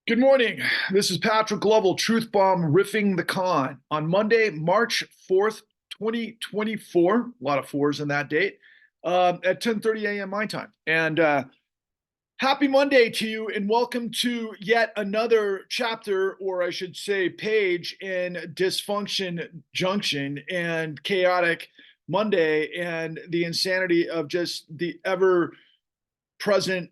Good morning. This is Patrick Lovell, Truth Bomb riffing the con on Monday, March 4th, 2024. A lot of fours in that date at 10:30 a.m. my time. And happy Monday to you, and welcome to yet another chapter, or I should say, page in Dysfunction Junction and Chaotic Monday and the insanity of just the ever present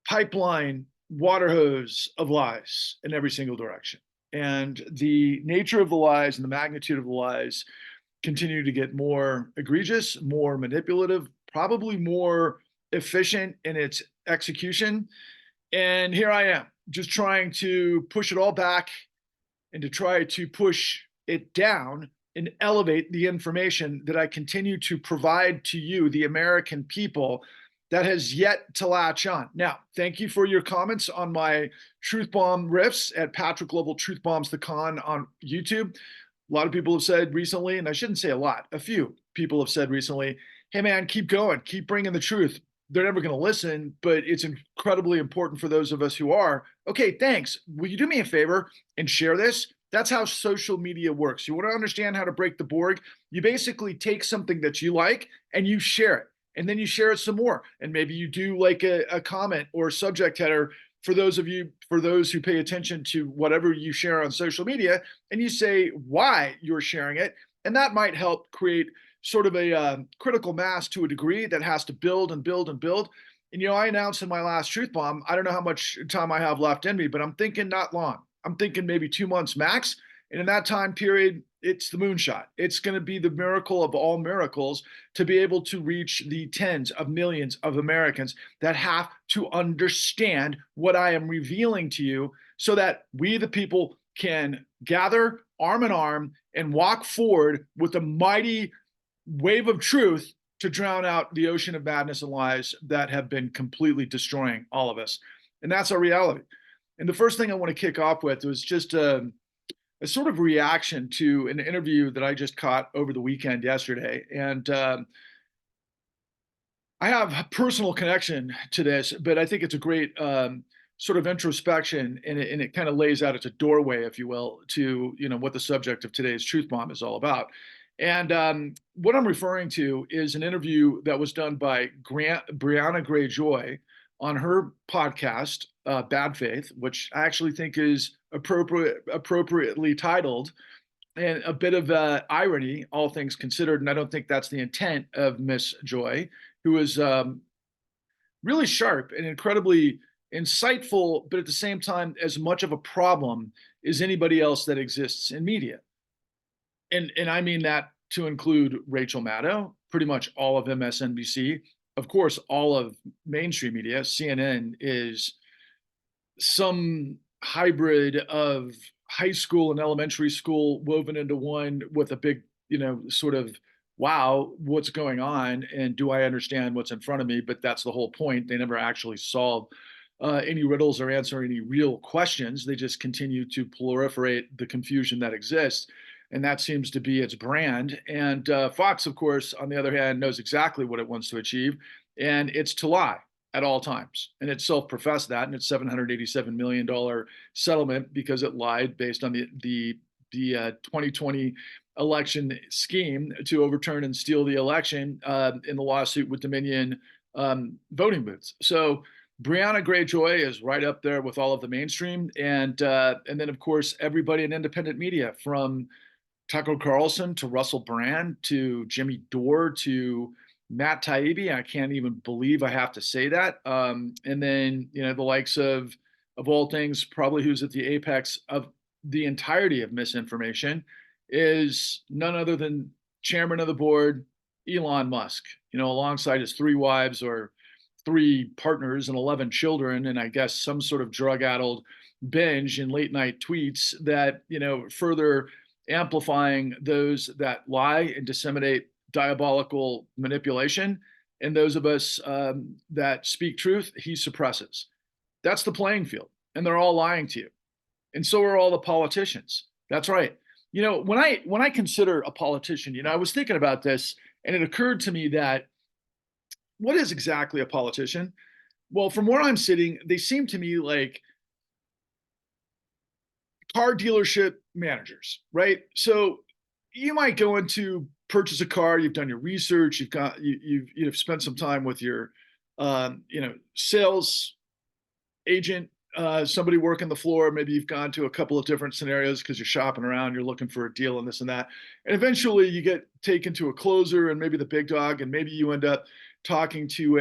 pipeline water hose of lies in every single direction. And the nature of the lies and the magnitude of the lies continue to get more egregious, more manipulative, probably more efficient in its execution. And here I am, just trying to push it all back and to try to push it down and elevate the information that I continue to provide to you, the American people, that has yet to latch on. Now, thank you for your comments on my Truth Bomb riffs at Patrick Lovell Truth Bombs the Con on YouTube. A lot of people have said recently, and I shouldn't say a lot, a few people have said recently, hey man, keep going, keep bringing the truth. They're never going to listen, but it's incredibly important for those of us who are. Okay, thanks. Will you do me a favor and share this? That's how social media works. You want to understand how to break the Borg? You basically take something that you like and you share it. And then you share it some more. And maybe you do like a comment or a subject header for those who pay attention to whatever you share on social media, and you say why you're sharing it. And that might help create sort of a critical mass to a degree that has to build and build and build. And, I announced in my last Truth Bomb, I don't know how much time I have left in me, but I'm thinking not long. I'm thinking maybe 2 months max. And in that time period, it's the moonshot. It's going to be the miracle of all miracles to be able to reach the tens of millions of Americans that have to understand what I am revealing to you so that we, the people, can gather arm in arm and walk forward with a mighty wave of truth to drown out the ocean of madness and lies that have been completely destroying all of us. And that's our reality. And the first thing I want to kick off with was just a sort of reaction to an interview that I just caught over the weekend yesterday. And I have a personal connection to this, but I think it's a great sort of introspection, and it kind of lays out, it's a doorway, if you will, to what the subject of today's Truth Bomb is all about. And what I'm referring to is an interview that was done by Brianna Greyjoy on her podcast, Bad Faith, which I actually think is appropriately titled, and a bit of irony, all things considered. And I don't think that's the intent of Miss Joy, who is really sharp and incredibly insightful, but at the same time, as much of a problem as anybody else that exists in media. And I mean that to include Rachel Maddow, pretty much all of MSNBC, of course, all of mainstream media. CNN is some hybrid of high school and elementary school woven into one with a big, sort of, wow, what's going on? And do I understand what's in front of me? But that's the whole point. They never actually solve any riddles or answer any real questions. They just continue to proliferate the confusion that exists. And that seems to be its brand. And Fox, of course, on the other hand, knows exactly what it wants to achieve, and it's to lie at all times. And it self-professed that in its $787 million settlement because it lied based on the 2020 election scheme to overturn and steal the election in the lawsuit with Dominion voting booths. So Brianna Greyjoy is right up there with all of the mainstream, and then of course everybody in independent media, from Tucker Carlson to Russell Brand to Jimmy Dore to Matt Taibbi. I can't even believe I have to say that. And then, the likes of all things, probably who's at the apex of the entirety of misinformation is none other than chairman of the board, Elon Musk, alongside his 3 wives or 3 partners and 11 children, and I guess some sort of drug-addled binge in late night tweets that, further amplifying those that lie and disseminate diabolical manipulation, and those of us that speak truth, he suppresses. That's the playing field, and they're all lying to you, and so are all the politicians. That's right. When I consider a politician, I was thinking about this, and it occurred to me that what is exactly a politician? Well, from where I'm sitting, they seem to me like car dealership managers, right? So you might go into purchase a car. You've done your research. You've spent some time with your sales agent, somebody working the floor. Maybe you've gone to a couple of different scenarios because you're shopping around, you're looking for a deal and this and that. And eventually you get taken to a closer and maybe the big dog, and maybe you end up talking to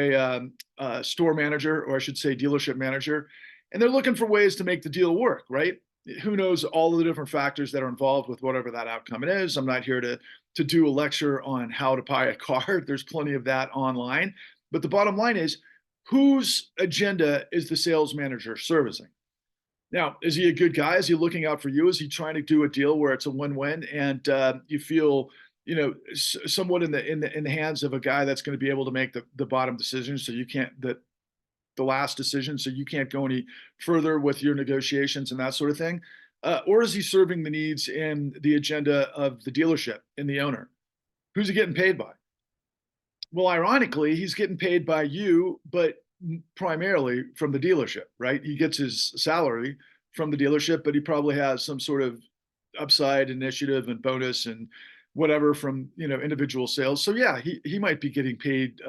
a store manager, or I should say dealership manager, and they're looking for ways to make the deal work, right? Who knows all of the different factors that are involved with whatever that outcome it is. I'm not here to do a lecture on how to buy a car. There's plenty of that online. But the bottom line is, whose agenda is the sales manager servicing? Now, is he a good guy? Is he looking out for you? Is he trying to do a deal where it's a win-win and you feel, somewhat in the hands of a guy that's going to be able to make the bottom decision, so you can't the last decision, so you can't go any further with your negotiations and that sort of thing? Or is he serving the needs and the agenda of the dealership and the owner? Who's he getting paid by? Well, ironically, he's getting paid by you, but primarily from the dealership, right? He gets his salary from the dealership, but he probably has some sort of upside initiative and bonus and whatever from individual sales. So yeah, he might be getting paid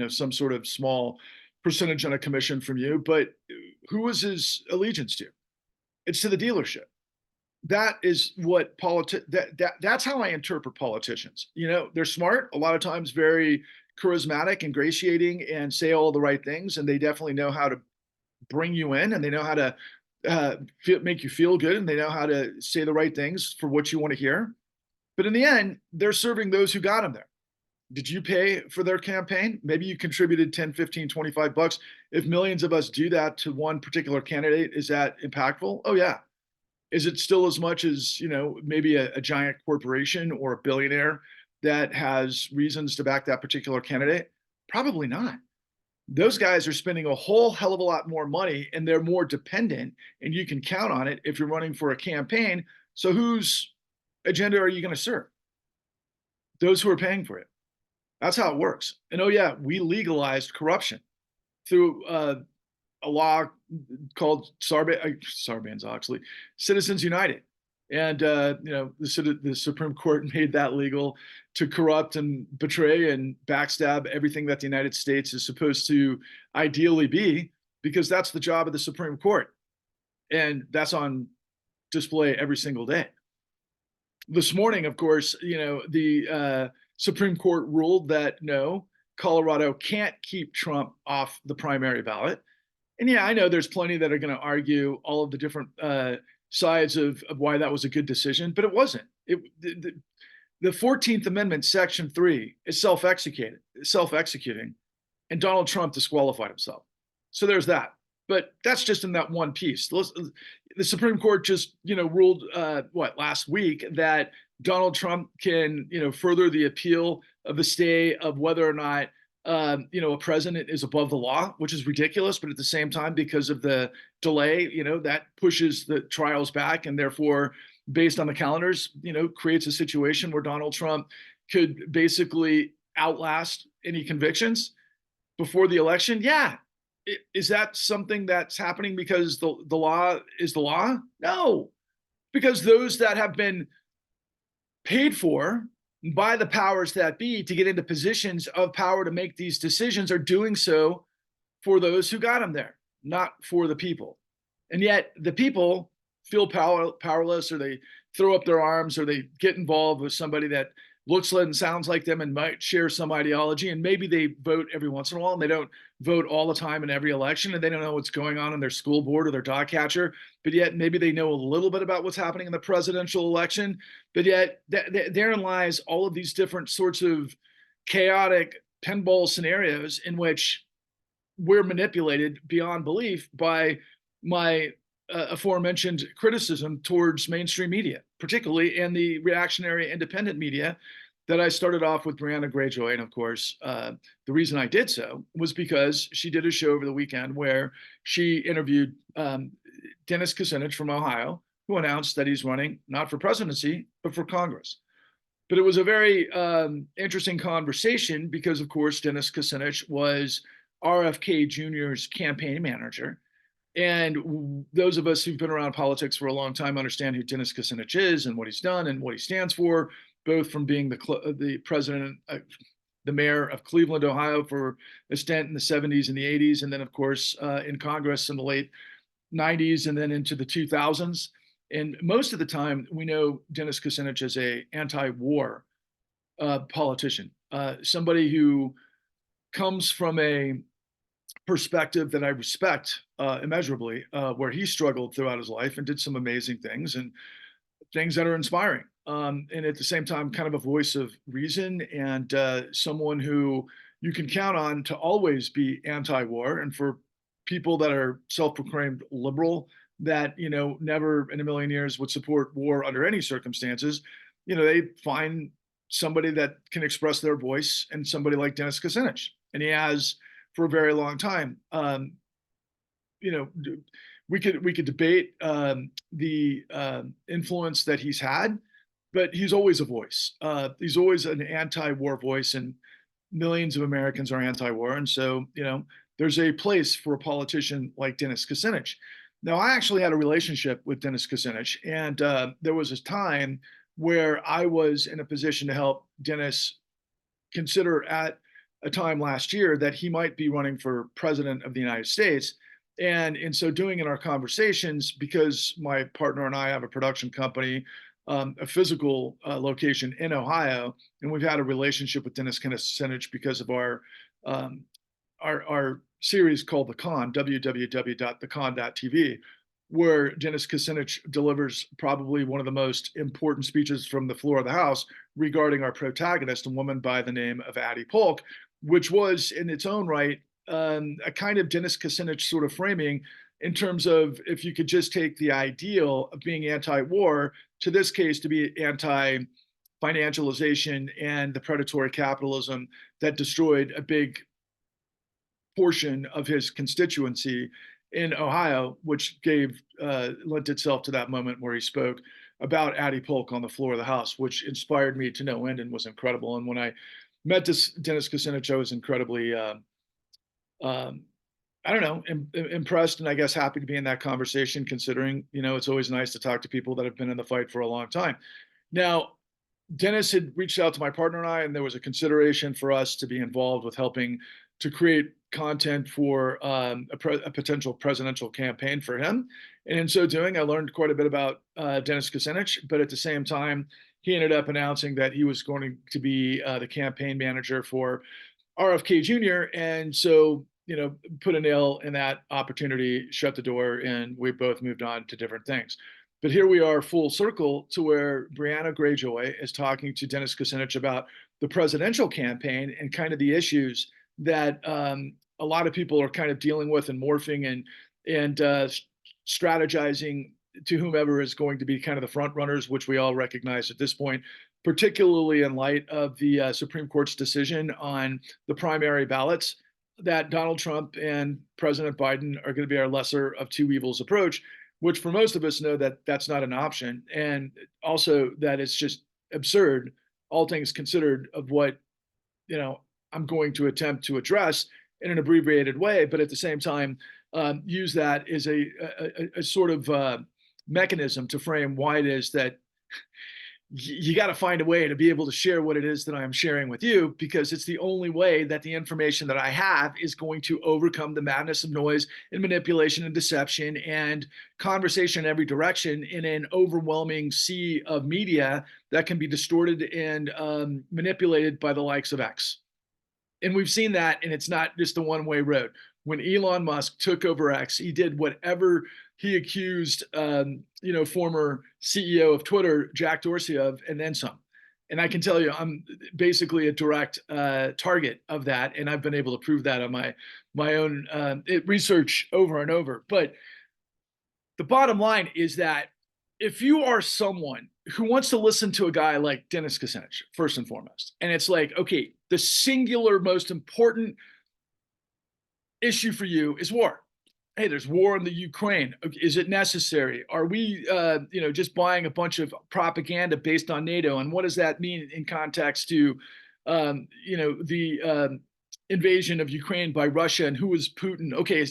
some sort of small percentage on a commission from you, but who is his allegiance to? It's to the dealership. That is what that's how I interpret politicians. They're smart, a lot of times very charismatic, ingratiating, and say all the right things, and they definitely know how to bring you in, and they know how to make you feel good, and they know how to say the right things for what you want to hear. But in the end, they're serving those who got them there. Did you pay for their campaign? Maybe you contributed 10, 15, $25. If millions of us do that to one particular candidate, is that impactful? Oh yeah. Is it still as much as maybe a giant corporation or a billionaire that has reasons to back that particular candidate? Probably not. Those guys are spending a whole hell of a lot more money, and they're more dependent, and you can count on it if you're running for a campaign. So whose agenda are you going to serve? Those who are paying for it. That's how it works. And oh yeah, we legalized corruption through a law called Sarbanes-Oxley, Citizens United. And the Supreme Court made that legal to corrupt and betray and backstab everything that the United States is supposed to ideally be, because that's the job of the Supreme Court. And that's on display every single day. This morning, of course, the Supreme Court ruled that no, Colorado can't keep Trump off the primary ballot. And yeah, I know there's plenty that are going to argue all of the different sides of why that was a good decision, but it wasn't. The 14th Amendment, Section 3, is self-executing, and Donald Trump disqualified himself. So there's that. But that's just in that one piece. The Supreme Court just, ruled last week that Donald Trump can, further the appeal of the stay of whether or not a president is above the law, which is ridiculous. But at the same time, because of the delay, that pushes the trials back, and therefore, based on the calendars, creates a situation where Donald Trump could basically outlast any convictions before the election. Yeah. Is that something that's happening because the law is the law? No, because those that have been paid for by the powers that be to get into positions of power to make these decisions are doing so for those who got them there, not for the people. And yet the people feel powerless, or they throw up their arms, or they get involved with somebody that looks and sounds like them and might share some ideology, and maybe they vote every once in a while, and they don't vote all the time in every election, and they don't know what's going on in their school board or their dog catcher, but yet maybe they know a little bit about what's happening in the presidential election. But yet therein lies all of these different sorts of chaotic pinball scenarios in which we're manipulated beyond belief by my aforementioned criticism towards mainstream media, particularly in the reactionary independent media that I started off with Brianna Greyjoy. And of course, the reason I did so was because she did a show over the weekend where she interviewed Dennis Kucinich from Ohio, who announced that he's running not for presidency, but for Congress. But it was a very interesting conversation because, of course, Dennis Kucinich was RFK Jr.'s campaign manager. And those of us who've been around politics for a long time understand who Dennis Kucinich is and what he's done and what he stands for, both from being the president, the mayor of Cleveland, Ohio, for a stint in the 70s and the 80s, and then, of course, in Congress in the late 90s and then into the 2000s. And most of the time, we know Dennis Kucinich as a anti-war politician, somebody who comes from a perspective that I respect immeasurably, where he struggled throughout his life and did some amazing things and things that are inspiring. And at the same time, kind of a voice of reason and someone who you can count on to always be anti-war. And for people that are self-proclaimed liberal, that never in a million years would support war under any circumstances, they find somebody that can express their voice, and somebody like Dennis Kucinich, and he has for a very long time. You know, we could debate the influence that he's had, but he's always a voice. He's always an anti-war voice, and millions of Americans are anti-war, and so there's a place for a politician like Dennis Kucinich. Now, I actually had a relationship with Dennis Kucinich, and there was a time where I was in a position to help Dennis consider at a time last year that he might be running for president of the United States. And in so doing, in our conversations, because my partner and I have a production company, a physical location in Ohio, and we've had a relationship with Dennis Kucinich because of our series called The Con, www.thecon.tv, where Dennis Kucinich delivers probably one of the most important speeches from the floor of the House regarding our protagonist, a woman by the name of Addie Polk, which was in its own right a kind of Dennis Kucinich sort of framing, in terms of, if you could just take the ideal of being anti-war to this case to be anti-financialization and the predatory capitalism that destroyed a big portion of his constituency in Ohio, which lent itself to that moment where he spoke about Addie Polk on the floor of the House, which inspired me to no end and was incredible. And when I met Dennis Kucinich, I was incredibly, I don't know, impressed, and I guess happy to be in that conversation, considering, it's always nice to talk to people that have been in the fight for a long time. Now, Dennis had reached out to my partner and I, and there was a consideration for us to be involved with helping to create content for a potential presidential campaign for him. And in so doing, I learned quite a bit about Dennis Kucinich, but at the same time, he ended up announcing that he was going to be the campaign manager for RFK Jr. And so, put a nail in that opportunity, shut the door, and we both moved on to different things. But here we are full circle to where Brianna Greyjoy is talking to Dennis Kucinich about the presidential campaign and kind of the issues that a lot of people are kind of dealing with and morphing and strategizing to whomever is going to be kind of the front runners, which we all recognize at this point, particularly in light of the Supreme Court's decision on the primary ballots, that Donald Trump and President Biden are going to be our lesser of two evils approach, which for most of us know that that's not an option. And also that it's just absurd, all things considered, of what, I'm going to attempt to address in an abbreviated way, but at the same time, use that as a sort of mechanism to frame why it is that you got to find a way to be able to share what it is that I am sharing with you, because it's the only way that the information that I have is going to overcome the madness of noise and manipulation and deception and conversation in every direction in an overwhelming sea of media that can be distorted and manipulated by the likes of X. And we've seen that, and it's not just a one-way road. When Elon Musk took over X, he did whatever he accused, former CEO of Twitter, Jack Dorsey, of, and then some. And I can tell you, I'm basically a direct target of that, and I've been able to prove that on my own research over and over. But the bottom line is that if you are someone who wants to listen to a guy like Dennis Kucinich, first and foremost, and it's like, okay, the singular most important issue for you is war. Hey, there's war in the Ukraine. Is it necessary? Are we, just buying a bunch of propaganda based on NATO? And what does that mean in context to, the invasion of Ukraine by Russia and who is Putin. Okay,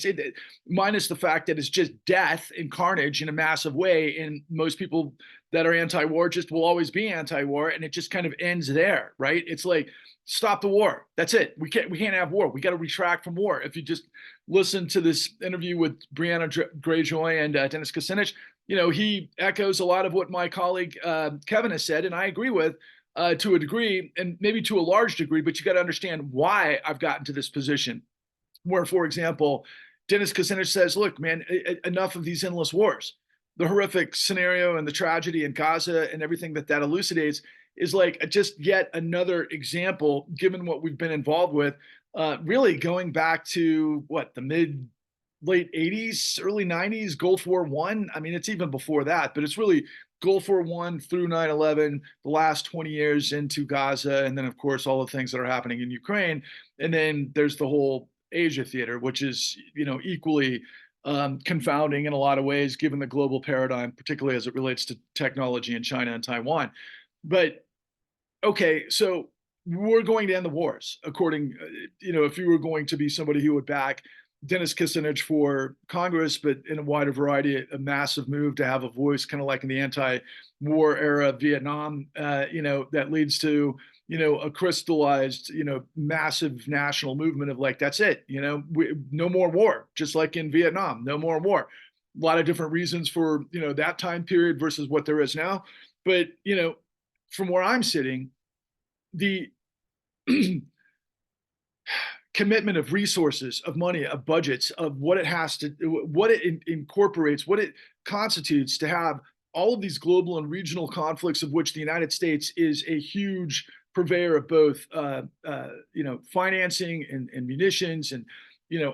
minus the fact that it's just death and carnage in a massive way, and most people that are anti-war just will always be anti-war, and it just kind of ends there, right? It's like stop the war. That's it. We can't have war. We got to retract from war. If you just listen to this interview with Brianna Greyjoy and Dennis Kucinich, he echoes a lot of what my colleague Kevin has said, and I agree with to a degree, and maybe to a large degree, but you got to understand why I've gotten to this position. Where, for example, Dennis Kucinich says, look, man, enough of these endless wars. The horrific scenario and the tragedy in Gaza and everything that elucidates is like just yet another example, given what we've been involved with, really going back to what, the late 80s, early 90s, Gulf War One. I mean, it's even before that, but it's really Gulf War One through 9/11, the last 20 years into Gaza, and then of course all the things that are happening in Ukraine, and then there's the whole Asia theater, which is equally confounding in a lot of ways, given the global paradigm, particularly as it relates to technology in China and Taiwan. But okay, so we're going to end the wars, according, if you were going to be somebody who would back Dennis Kucinich for Congress, but in a wider variety, a massive move to have a voice, kind of like in the anti-war era of Vietnam, that leads to, a crystallized, massive national movement of like, that's it, no more war, just like in Vietnam, no more war. A lot of different reasons for, that time period versus what there is now. But, from where I'm sitting, the commitment of resources, of money, of budgets, of what it has to, what it incorporates, what it constitutes to have all of these global and regional conflicts, of which the United States is a huge purveyor of both, financing and munitions, and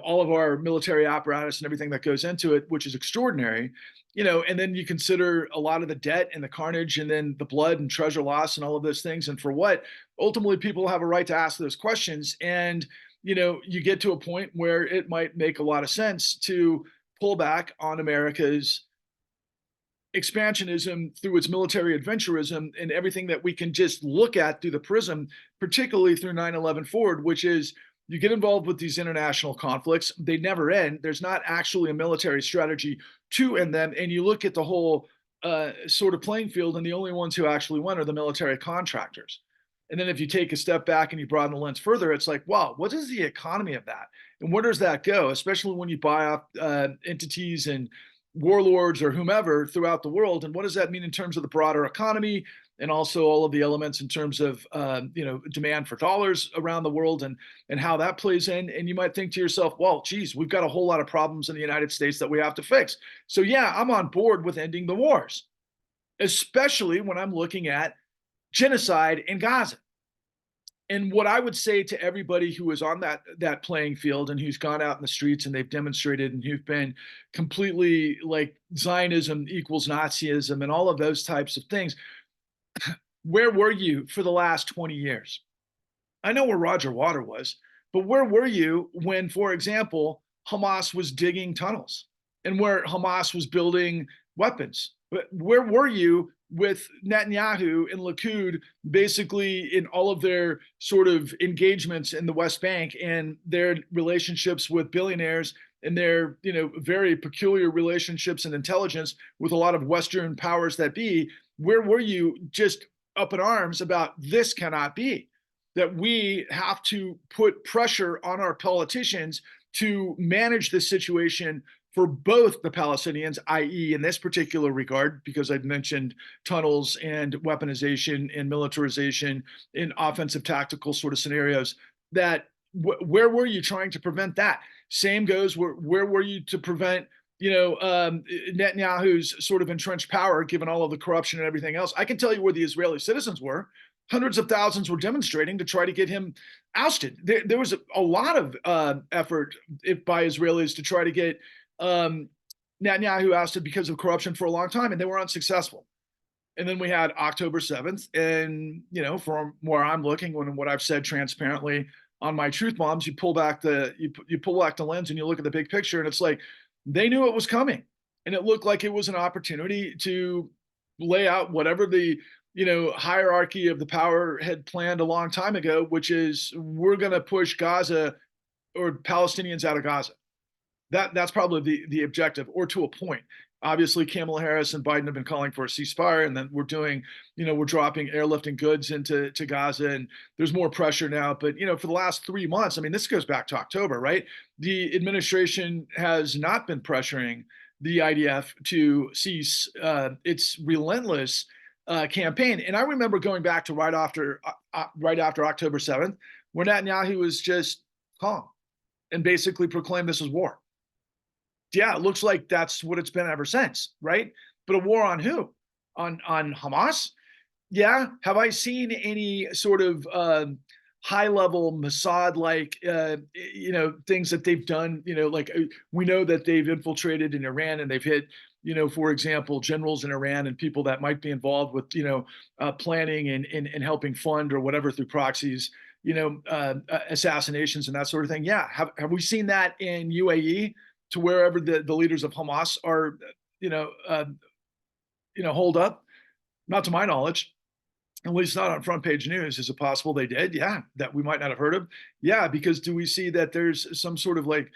all of our military apparatus and everything that goes into it, which is extraordinary. And then you consider a lot of the debt and the carnage, and then the blood and treasure loss and all of those things. And for what? Ultimately, people have a right to ask those questions. And you get to a point where it might make a lot of sense to pull back on America's expansionism through its military adventurism and everything that we can just look at through the prism, particularly through 9/11 forward, which is you get involved with these international conflicts. They never end. There's not actually a military strategy to end them. And you look at the whole sort of playing field, and the only ones who actually win are the military contractors. And then if you take a step back and you broaden the lens further, it's like, wow, what is the economy of that? And where does that go? Especially when you buy up entities and warlords or whomever throughout the world. And what does that mean in terms of the broader economy, and also all of the elements in terms of demand for dollars around the world, and how that plays in. And you might think to yourself, well, geez, we've got a whole lot of problems in the United States that we have to fix. So yeah, I'm on board with ending the wars, especially when I'm looking at genocide in Gaza. And what I would say to everybody who is on that playing field and who's gone out in the streets and they've demonstrated and who've been completely like Zionism equals Nazism and all of those types of things, where were you for the last 20 years? I know where Roger Water was, but where were you when, for example, Hamas was digging tunnels and where Hamas was building weapons? But where were you with Netanyahu and Likud basically in all of their sort of engagements in the West Bank and their relationships with billionaires and their, very peculiar relationships and intelligence with a lot of Western powers that be? Where were you just up in arms about this cannot be? That we have to put pressure on our politicians to manage this situation for both the Palestinians, i.e. in this particular regard, because I've mentioned tunnels and weaponization and militarization in offensive tactical sort of scenarios, that where were you trying to prevent that? Same goes, where were you to prevent Netanyahu's sort of entrenched power, given all of the corruption and everything else? I can tell you where the Israeli citizens were. Hundreds of thousands were demonstrating to try to get him ousted. There was a lot of effort by Israelis to try to get Netanyahu ousted because of corruption for a long time, and they were unsuccessful. And then we had October 7th, and from where I'm looking, and what I've said transparently on my truth bombs, you pull back the lens and you look at the big picture, and it's like they knew it was coming, and it looked like it was an opportunity to lay out whatever the hierarchy of the power had planned a long time ago, which is we're going to push Gaza or Palestinians out of Gaza. That's probably the objective, or to a point. Obviously, Kamala Harris and Biden have been calling for a ceasefire, and then we're doing, we're dropping airlifting goods into Gaza, and there's more pressure now. But for the last 3 months, I mean, this goes back to October, right? The administration has not been pressuring the IDF to cease its relentless campaign. And I remember going back to right after October 7th, where Netanyahu was just calm and basically proclaimed this as war. Yeah, it looks like that's what it's been ever since, right? But a war on who? On Hamas? Yeah. Have I seen any sort of high level Mossad like things that they've done? Like we know that they've infiltrated in Iran and they've hit for example, generals in Iran and people that might be involved with planning and helping fund or whatever through proxies. Assassinations and that sort of thing. Yeah, have we seen that in UAE? To wherever the leaders of Hamas are, holed up? Not to my knowledge, at least not on front page news. Is it possible they did? Yeah, that we might not have heard of. Yeah, because do we see that there's some sort of like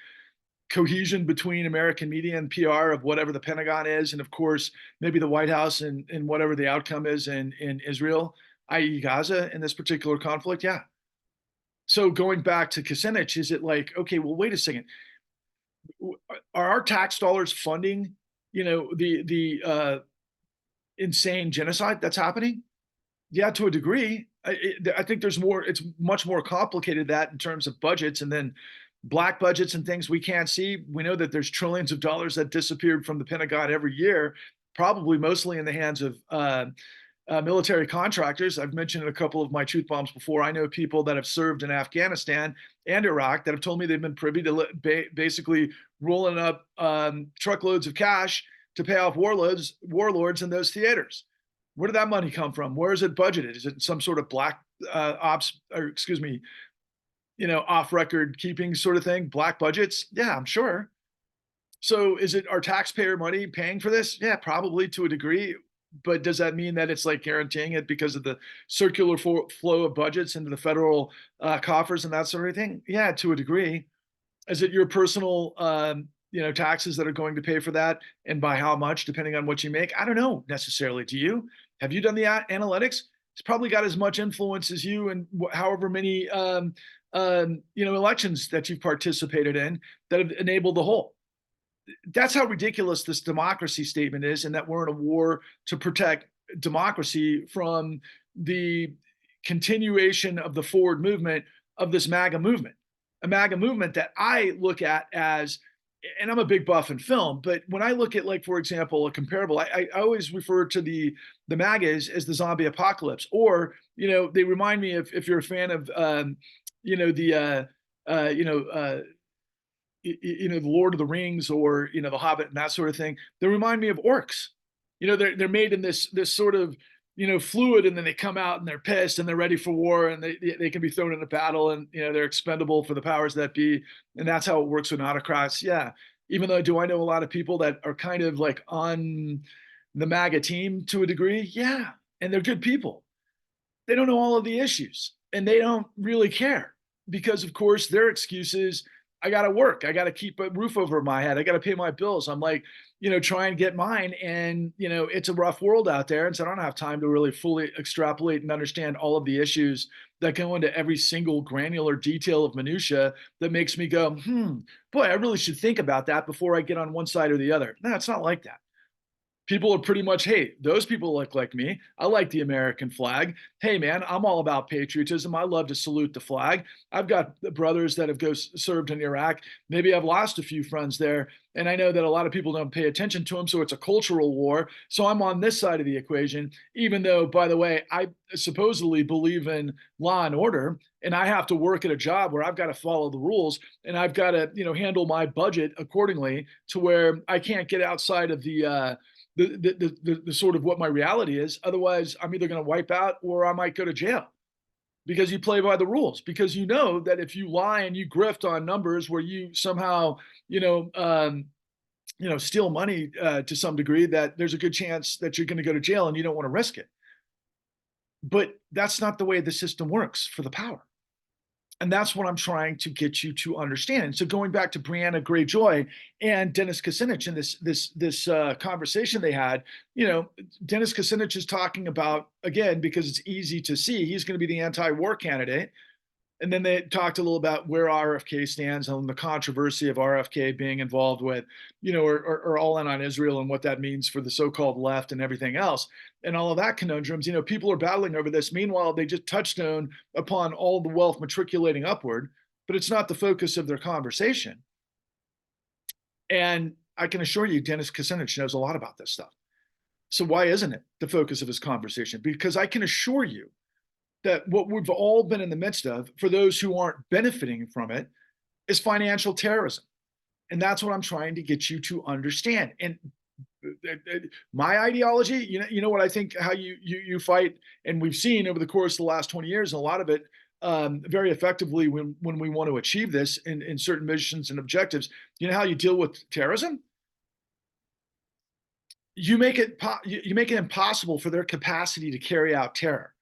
cohesion between American media and PR of whatever the Pentagon is, and of course maybe the White House and whatever the outcome is in Israel, i.e. Gaza, in this particular conflict? Yeah. So going back to Kucinich, is it like, okay, well, wait a second, are our tax dollars funding, the insane genocide that's happening? Yeah, to a degree. I think there's more. It's much more complicated that in terms of budgets, and then black budgets and things we can't see. We know that there's trillions of dollars that disappeared from the Pentagon every year, probably mostly in the hands of military contractors. I've mentioned in a couple of my truth bombs before. I know people that have served in Afghanistan and Iraq that have told me they've been privy to basically rolling up truckloads of cash to pay off warlords in those theaters. Where did that money come from? Where is it budgeted? Is it some sort of black ops, or excuse me, off record keeping sort of thing? Black budgets? Yeah, I'm sure. So is it our taxpayer money paying for this? Yeah, probably to a degree. But does that mean that it's like guaranteeing it because of the circular flow of budgets into the federal coffers and that sort of thing? Yeah, to a degree. Is it your personal, taxes that are going to pay for that, and by how much, depending on what you make? I don't know necessarily. Do you? Have you done the analytics? It's probably got as much influence as you and however many, elections that you've participated in that have enabled the whole. That's how ridiculous this democracy statement is, and that we're in a war to protect democracy from the continuation of the forward movement of this MAGA movement. A MAGA movement that I look at as, and I'm a big buff in film, but when I look at, like, for example, a comparable, I always refer to the MAGAs as the zombie apocalypse, or, they remind me of, if you're a fan of, the Lord of the Rings, or the Hobbit and that sort of thing, they remind me of orcs. They're made in this sort of fluid, and then they come out and they're pissed and they're ready for war, and they can be thrown into battle, and they're expendable for the powers that be, and that's how it works with autocrats. Yeah, even though, do I know a lot of people that are kind of like on the MAGA team to a degree? Yeah, and they're good people. They don't know all of the issues, and they don't really care, because of course their excuses, I got to work. I got to keep a roof over my head. I got to pay my bills. I'm like, try and get mine. And, it's a rough world out there. And so I don't have time to really fully extrapolate and understand all of the issues that go into every single granular detail of minutia that makes me go, boy, I really should think about that before I get on one side or the other. No, it's not like that. People are pretty much, hey, those people look like me. I like the American flag. Hey, man, I'm all about patriotism. I love to salute the flag. I've got brothers that have served in Iraq. Maybe I've lost a few friends there, and I know that a lot of people don't pay attention to them, so it's a cultural war. So I'm on this side of the equation, even though, by the way, I supposedly believe in law and order, and I have to work at a job where I've got to follow the rules, and I've got to, handle my budget accordingly, to where I can't get outside of the sort of what my reality is. Otherwise, I'm either going to wipe out or I might go to jail, because you play by the rules, because that if you lie and you grift on numbers where you somehow, steal money to some degree, that there's a good chance that you're going to go to jail, and you don't want to risk it. But that's not the way the system works for the power. And that's what I'm trying to get you to understand. And so going back to Brianna Greyjoy and Dennis Kucinich and this conversation they had, Dennis Kucinich is talking about, again, because it's easy to see, he's going to be the anti-war candidate. And then they talked a little about where RFK stands and the controversy of RFK being involved with, or all in on Israel and what that means for the so-called left and everything else. And all of that conundrums, people are battling over this. Meanwhile, they just touchstone upon all the wealth matriculating upward, but it's not the focus of their conversation. And I can assure you, Dennis Kucinich knows a lot about this stuff. So why isn't it the focus of his conversation? Because I can assure you that what we've all been in the midst of, for those who aren't benefiting from it, is financial terrorism. And that's what I'm trying to get you to understand. And my ideology, what I think, how you fight, and we've seen over the course of the last 20 years, and a lot of it very effectively when we want to achieve this in certain missions and objectives. You know how you deal with terrorism? You make it impossible for their capacity to carry out terror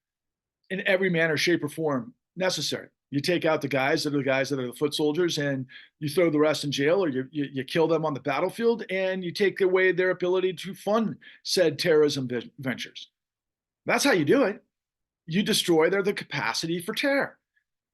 in every manner, shape, or form necessary. You take out the guys that are the foot soldiers, and you throw the rest in jail, or you kill them on the battlefield, and you take away their ability to fund said terrorism ventures. That's how you do it. You destroy the capacity for terror.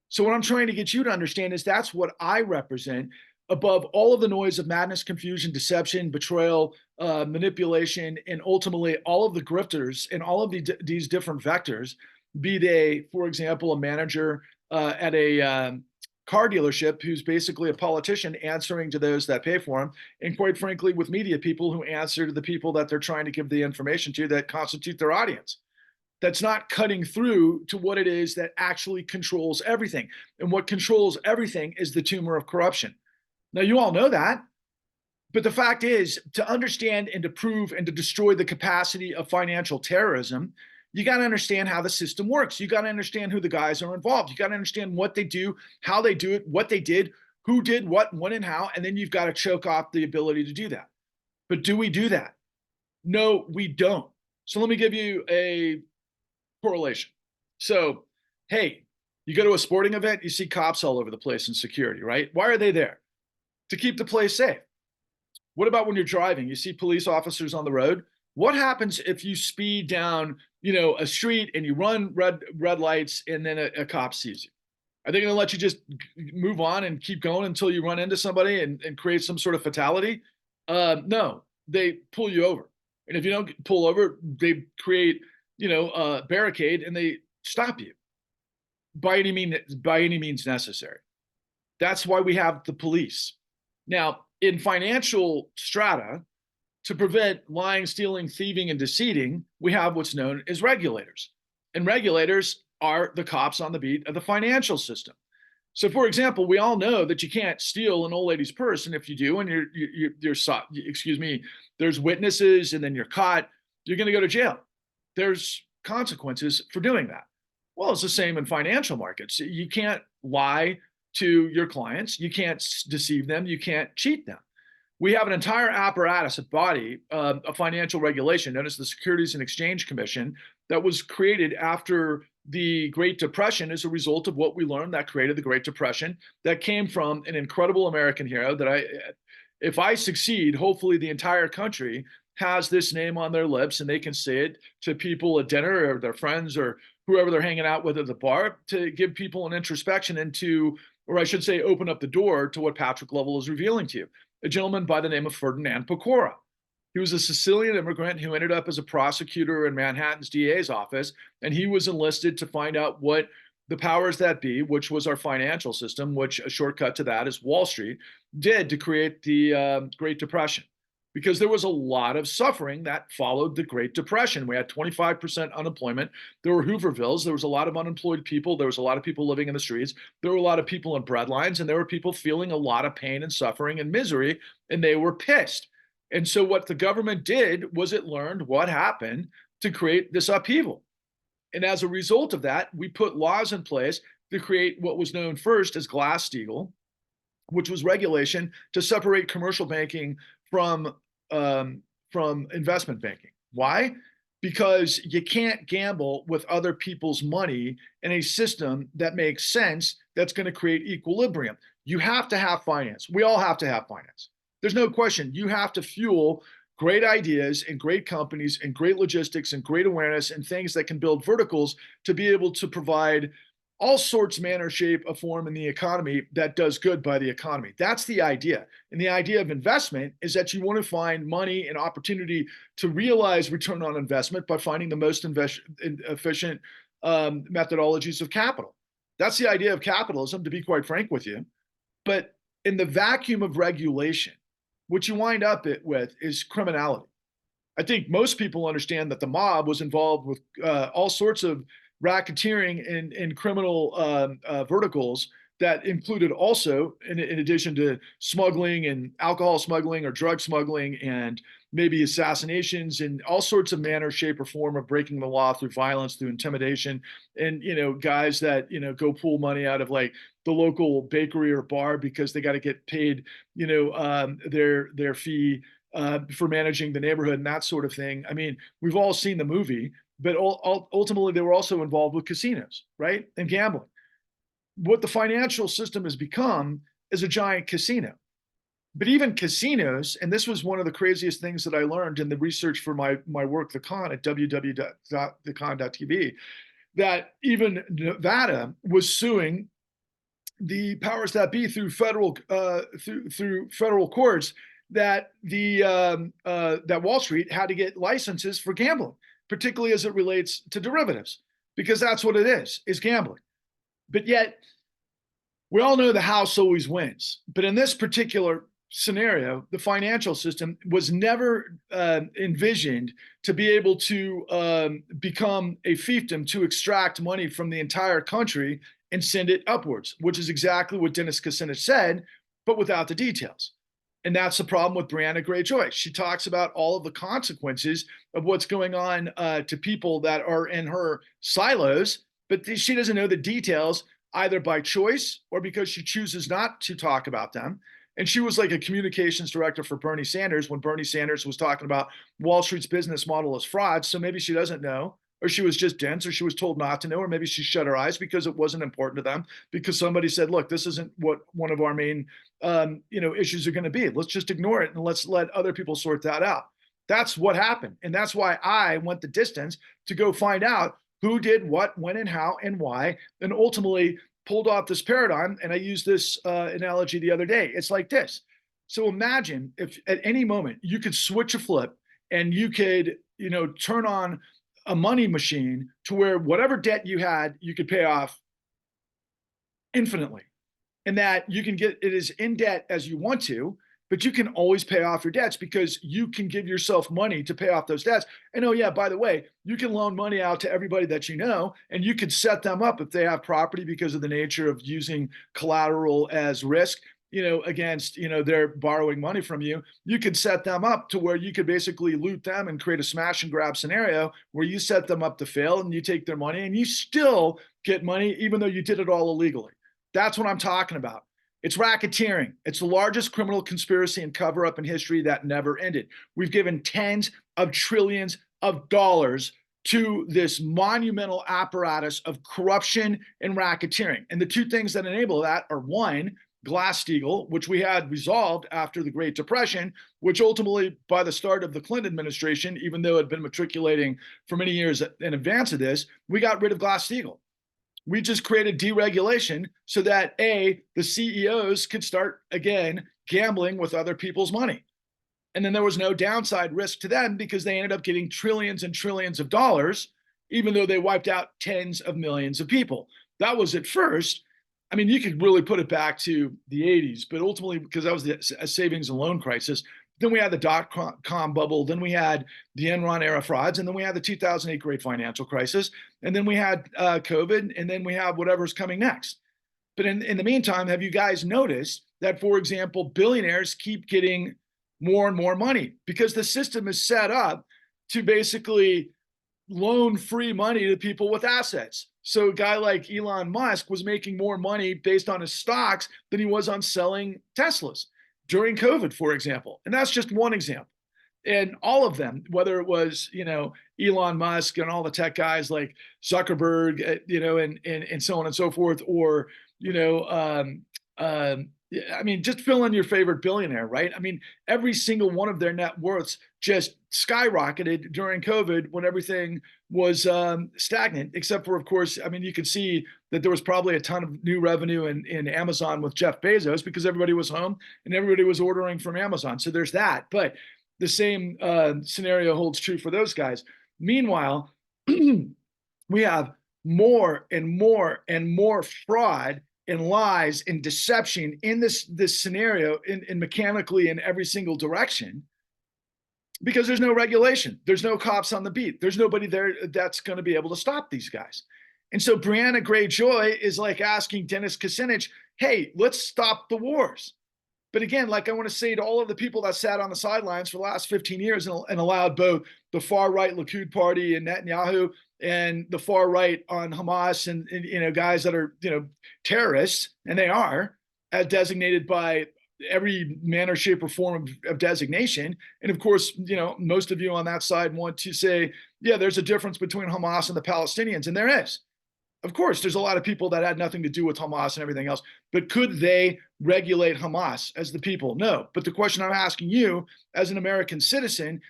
So what I'm trying to get you to understand is that's what I represent above all of the noise of madness, confusion, deception, betrayal, manipulation, and ultimately all of the grifters and all of these different vectors, be they, for example, a manager at a car dealership who's basically a politician answering to those that pay for him, and quite frankly, with media people who answer to the people that they're trying to give the information to that constitute their audience. That's not cutting through to what it is that actually controls everything. And what controls everything is the tumor of corruption. Now, you all know that. But the fact is, to understand and to prove and to destroy the capacity of financial terrorism, you got to understand how the system works. You got to understand who the guys are involved. You got to understand what they do, how they do it, what they did, who did what, when, and how. And then you've got to choke off the ability to do that. But do we do that? No, we don't. So let me give you a correlation. So, hey, you go to a sporting event, you see cops all over the place in security, right? Why are they there? To keep the place safe. What about when you're driving? You see police officers on the road. What happens if you speed down, a street and you run red lights and then a cop sees you? Are they going to let you just move on and keep going until you run into somebody and create some sort of fatality? No, they pull you over. And if you don't pull over, they create, a barricade and they stop you by any means necessary. That's why we have the police. Now, in financial strata, to prevent lying, stealing, thieving, and deceiving, we have what's known as regulators. And regulators are the cops on the beat of the financial system. So, for example, we all know that you can't steal an old lady's purse, and if you do, and there's witnesses, and then you're caught, you're going to go to jail. There's consequences for doing that. Well, it's the same in financial markets. You can't lie to your clients. You can't deceive them. You can't cheat them. We have an entire apparatus, a body, a financial regulation known as the Securities and Exchange Commission that was created after the Great Depression as a result of what we learned that created the Great Depression, that came from an incredible American hero that if I succeed, hopefully the entire country has this name on their lips and they can say it to people at dinner or their friends or whoever they're hanging out with at the bar, to give people an introspection into, or I should say, open up the door to what Patrick Lovell is revealing to you. A gentleman by the name of Ferdinand Pecora. He was a Sicilian immigrant who ended up as a prosecutor in Manhattan's DA's office, and he was enlisted to find out what the powers that be, which was our financial system, which a shortcut to that is Wall Street, did to create the Great Depression. Because there was a lot of suffering that followed the Great Depression. We had 25% unemployment. There were Hoovervilles. There was a lot of unemployed people. There was a lot of people living in the streets. There were a lot of people in breadlines, and there were people feeling a lot of pain and suffering and misery, and they were pissed. And so what the government did was it learned what happened to create this upheaval. And as a result of that, we put laws in place to create what was known first as Glass-Steagall, which was regulation to separate commercial banking from investment banking. Why? Because you can't gamble with other people's money in a system that makes sense that's going to create equilibrium. You have to have finance. We all have to have finance. There's no question. You have to fuel great ideas and great companies and great logistics and great awareness and things that can build verticals to be able to provide all sorts, manner, shape, or form in the economy that does good by the economy. That's the idea. And the idea of investment is that you want to find money and opportunity to realize return on investment by finding the most efficient methodologies of capital. That's the idea of capitalism, to be quite frank with you. But in the vacuum of regulation, what you wind up with is criminality. I think most people understand that the mob was involved with all sorts of racketeering and criminal verticals that included also, in addition to smuggling and alcohol smuggling or drug smuggling and maybe assassinations and all sorts of manner, shape, or form of breaking the law through violence, through intimidation, and guys that go pull money out of like the local bakery or bar because they got to get paid their fee for managing the neighborhood and that sort of thing. I mean, we've all seen the movie, but ultimately they were also involved with casinos, right, and gambling. What the financial system has become is a giant casino. But even casinos, and this was one of the craziest things that I learned in the research for my work, The Con, at www.thecon.tv, that even Nevada was suing the powers that be through federal courts that that Wall Street had to get licenses for gambling, particularly as it relates to derivatives, because that's what it is gambling. But yet, we all know the house always wins. But in this particular scenario, the financial system was never envisioned to be able to become a fiefdom to extract money from the entire country and send it upwards, which is exactly what Dennis Kucinich said, but without the details. And that's the problem with Brianna Gray Joy. She talks about all of the consequences of what's going on to people that are in her silos, but she doesn't know the details either by choice or because she chooses not to talk about them. And she was like a communications director for Bernie Sanders when Bernie Sanders was talking about Wall Street's business model as fraud. So maybe she doesn't know, or she was just dense, or she was told not to know, or maybe she shut her eyes because it wasn't important to them, because somebody said, look, this isn't what one of our main issues are going to be. Let's just ignore it and let's let other people sort that out. That's what happened. And that's why I went the distance to go find out who did what, when, and how, and why, and ultimately pulled off this paradigm. And I used this analogy the other day. It's like this. So imagine if at any moment you could switch a flip and you could, turn on a money machine to where whatever debt you had, you could pay off infinitely. And that you can get it as in debt as you want to, but you can always pay off your debts because you can give yourself money to pay off those debts. And oh yeah, by the way, you can loan money out to everybody that you know, and you could set them up if they have property because of the nature of using collateral as risk, against, they're borrowing money from you. You could set them up to where you could basically loot them and create a smash and grab scenario where you set them up to fail and you take their money and you still get money, even though you did it all illegally. That's what I'm talking about. It's racketeering. It's the largest criminal conspiracy and cover-up in history that never ended. We've given tens of trillions of dollars to this monumental apparatus of corruption and racketeering. And the two things that enable that are, one, Glass-Steagall, which we had resolved after the Great Depression, which ultimately, by the start of the Clinton administration, even though it had been matriculating for many years in advance of this, we got rid of Glass-Steagall. We just created deregulation so that the CEOs could start again gambling with other people's money. And then there was no downside risk to them because they ended up getting trillions and trillions of dollars, even though they wiped out tens of millions of people. That was at first. I mean, you could really put it back to the 80s, but ultimately, because that was a savings and loan crisis, then we had the dot-com bubble, then we had the Enron era frauds, and then we had the 2008 great financial crisis, and then we had COVID, and then we have whatever's coming next. But in the meantime, have you guys noticed that, for example, billionaires keep getting more and more money because the system is set up to basically loan free money to people with assets? So a guy like Elon Musk was making more money based on his stocks than he was on selling Teslas during COVID, for example. And that's just one example. And all of them, whether it was, Elon Musk and all the tech guys like Zuckerberg, and so on and so forth, or, I mean, just fill in your favorite billionaire, right? I mean, every single one of their net worths just skyrocketed during COVID when everything was stagnant, except for, of course, I mean, you could see that there was probably a ton of new revenue in Amazon with Jeff Bezos because everybody was home and everybody was ordering from Amazon. So there's that. But the same scenario holds true for those guys. Meanwhile, we have more and more and more fraud and lies and deception in this scenario in mechanically in every single direction because there's no regulation. There's no cops on the beat. There's nobody there that's going to be able to stop these guys. And so Brianna Greyjoy is like asking Dennis Kucinich, hey, let's stop the wars. But again, like I want to say to all of the people that sat on the sidelines for the last 15 years and allowed both the far right Likud party and Netanyahu and the far right on Hamas and guys that are terrorists, and they are, as designated by every manner, shape, or form of designation. And of course, most of you on that side want to say, yeah, there's a difference between Hamas and the Palestinians, and there is. Of course, there's a lot of people that had nothing to do with Hamas and everything else, but could they regulate Hamas as the people? No. But the question I'm asking you as an American citizen,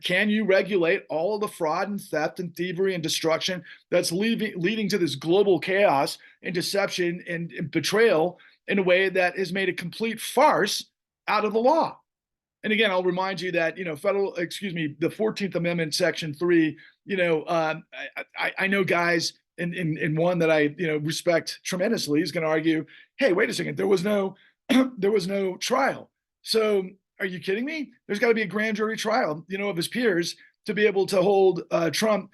can you regulate all of the fraud and theft and thievery and destruction that's leading to this global chaos and deception and betrayal in a way that has made a complete farce out of the law? And again, I'll remind you that, the 14th Amendment, Section 3, I know guys in one that I respect tremendously is going to argue, hey, wait a second, there was no trial. So are you kidding me? There's got to be a grand jury trial, of his peers to be able to hold Trump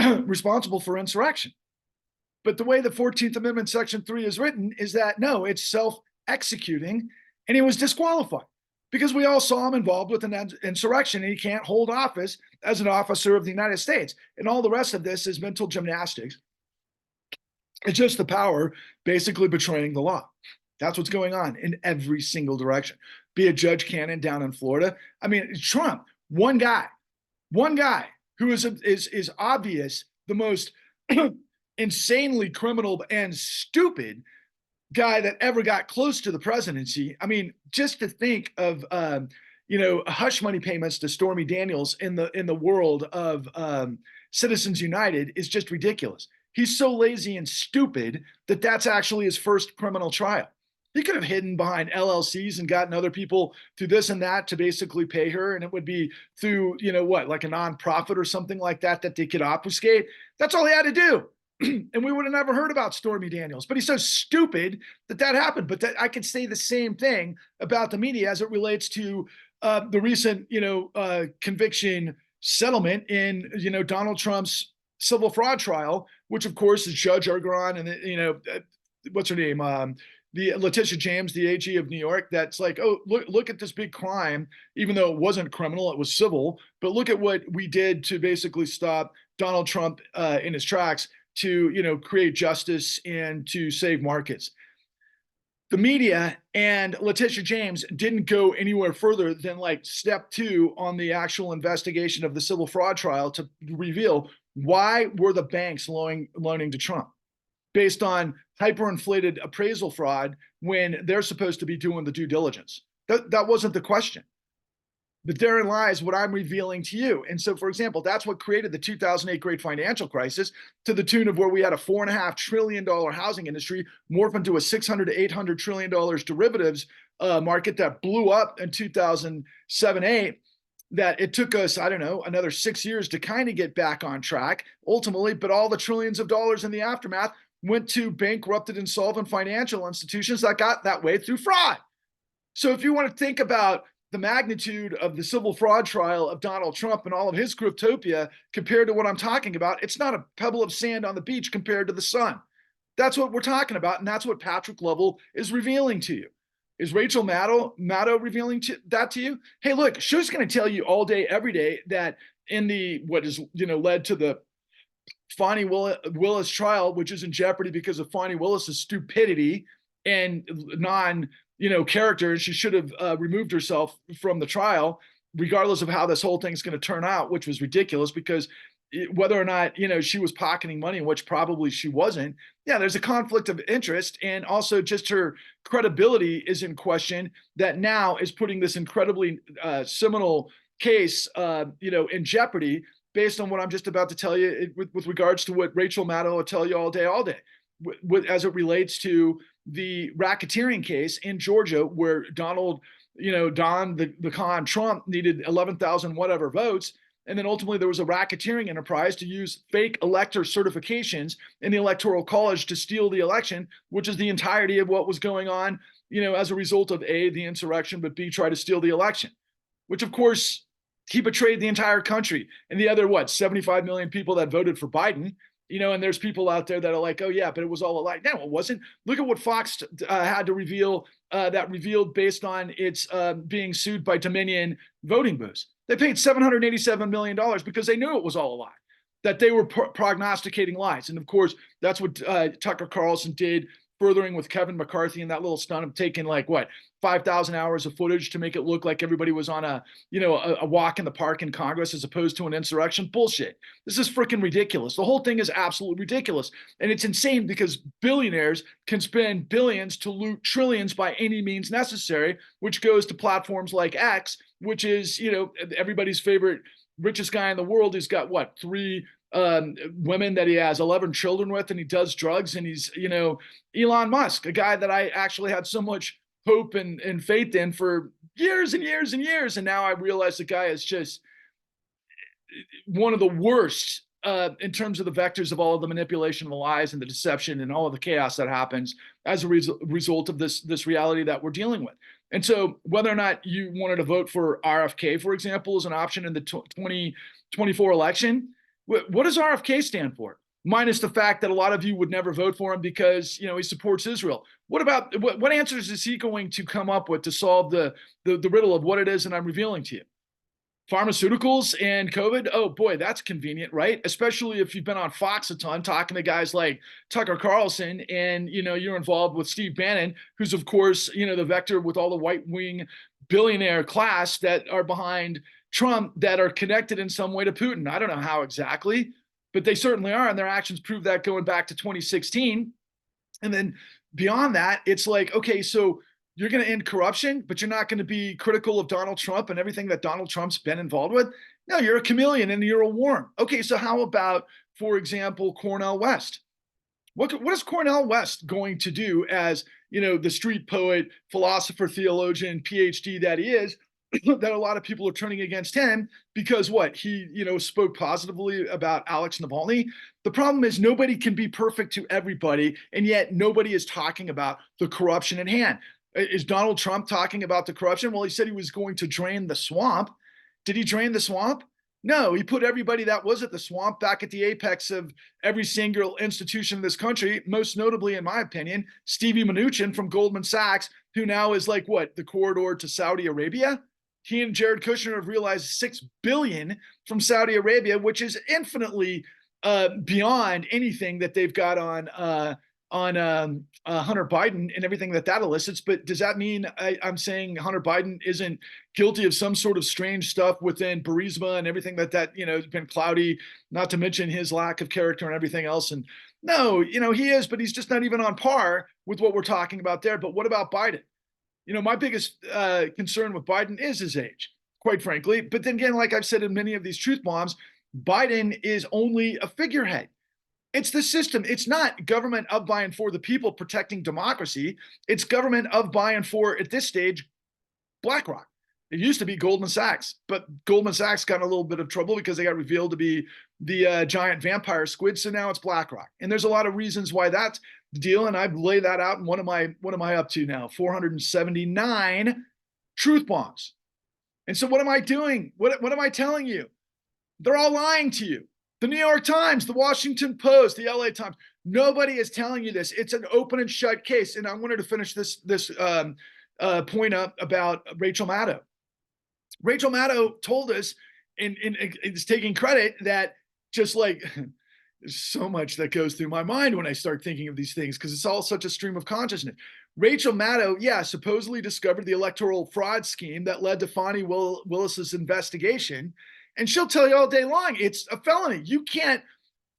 responsible for insurrection. But the way the 14th Amendment Section 3 is written is that no, it's self-executing, and he was disqualified because we all saw him involved with an insurrection, and he can't hold office as an officer of the United States. And all the rest of this is mental gymnastics. It's just the power basically betraying the law. That's what's going on in every single direction. Be it Judge Cannon down in Florida. I mean, Trump, one guy who is obvious, the most insanely criminal and stupid guy that ever got close to the presidency. I mean, just to think of hush money payments to Stormy Daniels in the world of Citizens United is just ridiculous. He's so lazy and stupid that that's actually his first criminal trial. He could have hidden behind LLCs and gotten other people through this and that to basically pay her, and it would be through like a nonprofit or something like that they could obfuscate. That's all he had to do. And we would have never heard about Stormy Daniels. But he's so stupid that happened. But I could say the same thing about the media as it relates to the recent, conviction settlement in, Donald Trump's civil fraud trial, which of course is Judge Ergeron and, what's her name? The Letitia James, the AG of New York, that's like, oh, look at this big crime, even though it wasn't criminal, it was civil. But look at what we did to basically stop Donald Trump in his tracks, to create justice and to save markets. The media and Letitia James didn't go anywhere further than like step 2 on the actual investigation of the civil fraud trial to reveal why were the banks loaning to Trump based on hyperinflated appraisal fraud when they're supposed to be doing the due diligence. That wasn't the question. But therein lies what I'm revealing to you. And so, for example, that's what created the 2008 great financial crisis, to the tune of where we had a $4.5 trillion housing industry morph into a $600 to $800 trillion derivatives market that blew up in 2007-8, that it took us, I don't know, another 6 years to kind of get back on track ultimately. But all the trillions of dollars in the aftermath went to bankrupted, insolvent financial institutions that got that way through fraud. So if you want to think about the magnitude of the civil fraud trial of Donald Trump and all of his cryptopia compared to what I'm talking about, it's not a pebble of sand on the beach compared to the sun. That's what we're talking about, and that's what Patrick Lovell is revealing to you. Is Rachel Maddow revealing that to you? Hey, look, she's going to tell you all day, every day that in the what is led to the Fani Willis trial, which is in jeopardy because of Fani Willis's stupidity and character, and she should have removed herself from the trial, regardless of how this whole thing's going to turn out, which was ridiculous because whether or not, she was pocketing money, which probably she wasn't. Yeah, there's a conflict of interest, and also just her credibility is in question. That now is putting this incredibly seminal case, in jeopardy, based on what I'm just about to tell you with regards to what Rachel Maddow will tell you all day, as it relates to the racketeering case in Georgia, where Don the con Trump needed 11,000 whatever votes. And then ultimately there was a racketeering enterprise to use fake elector certifications in the Electoral College to steal the election, which is the entirety of what was going on, as a result of A, the insurrection, but B, try to steal the election, which of course he betrayed the entire country. And the other, 75 million people that voted for Biden, and there's people out there that are like, oh yeah, but it was all a lie. No, it wasn't. Look at what Fox had to reveal, that revealed based on its being sued by Dominion voting booths. They paid $787 million because they knew it was all a lie, that they were prognosticating lies. And of course, that's what Tucker Carlson did, furthering with Kevin McCarthy and that little stunt of taking 5,000 hours of footage to make it look like everybody was on a walk in the park in Congress as opposed to an insurrection. Bullshit. This is freaking ridiculous. The whole thing is absolutely ridiculous. And it's insane because billionaires can spend billions to loot trillions by any means necessary, which goes to platforms like X, which is, everybody's favorite richest guy in the world. He's got three women that he has 11 children with, and he does drugs. And he's, Elon Musk, a guy that I actually had so much hope and faith in for years and years and years. And now I realize the guy is just one of the worst in terms of the vectors of all of the manipulation, the lies, and the deception, and all of the chaos that happens as a result of this reality that we're dealing with. And so whether or not you wanted to vote for RFK, for example, as an option in the 2024 election, what does RFK stand for? Minus the fact that a lot of you would never vote for him because, he supports Israel. What answers is he going to come up with to solve the riddle of what it is that I'm revealing to you? Pharmaceuticals and COVID? Oh boy, that's convenient, right? Especially if you've been on Fox a ton talking to guys like Tucker Carlson, and you're involved with Steve Bannon, who's of course, the vector with all the right-wing billionaire class that are behind Trump, that are connected in some way to Putin. I don't know how exactly, but they certainly are, and their actions prove that going back to 2016. And then beyond that, it's like, okay, so you're going to end corruption, but you're not going to be critical of Donald Trump and everything that Donald Trump's been involved with. No, you're a chameleon and you're a worm. Okay, so how about, for example, Cornel West? What is Cornel West going to do as, the street poet, philosopher, theologian, PhD that he is, that a lot of people are turning against him because he, spoke positively about Alex Navalny? The problem is nobody can be perfect to everybody, and yet nobody is talking about the corruption at hand. Is Donald Trump talking about the corruption? Well, he said he was going to drain the swamp. Did he drain the swamp? No, he put everybody that was at the swamp back at the apex of every single institution in this country, most notably, in my opinion, Stevie Mnuchin from Goldman Sachs, who now is the corridor to Saudi Arabia. He and Jared Kushner have realized $6 billion from Saudi Arabia, which is infinitely beyond anything that they've got on Hunter Biden and everything that elicits. But does that mean I'm saying Hunter Biden isn't guilty of some sort of strange stuff within Burisma and everything that has been cloudy, not to mention his lack of character and everything else? And no, he is, but he's just not even on par with what we're talking about there. But what about Biden? My biggest concern with Biden is his age, quite frankly. But then again, like I've said in many of these truth bombs, Biden is only a figurehead. It's the system. It's not government of, by, and for the people protecting democracy. It's government of, by, and for, at this stage, BlackRock. It used to be Goldman Sachs, but Goldman Sachs got in a little bit of trouble because they got revealed to be the giant vampire squid. So now it's BlackRock. And there's a lot of reasons why that's the deal. And I've laid that out in what am I up to now? 479 truth bombs. And so what am I doing? What am I telling you? They're all lying to you. The New York Times, the Washington Post, the LA Times, nobody is telling you this. It's an open and shut case. And I wanted to finish this point up about Rachel Maddow. Rachel Maddow told us, and is taking credit, that just there's so much that goes through my mind when I start thinking of these things because it's all such a stream of consciousness. Rachel Maddow, supposedly discovered the electoral fraud scheme that led to Fani Willis's investigation. And she'll tell you all day long, it's a felony. You can't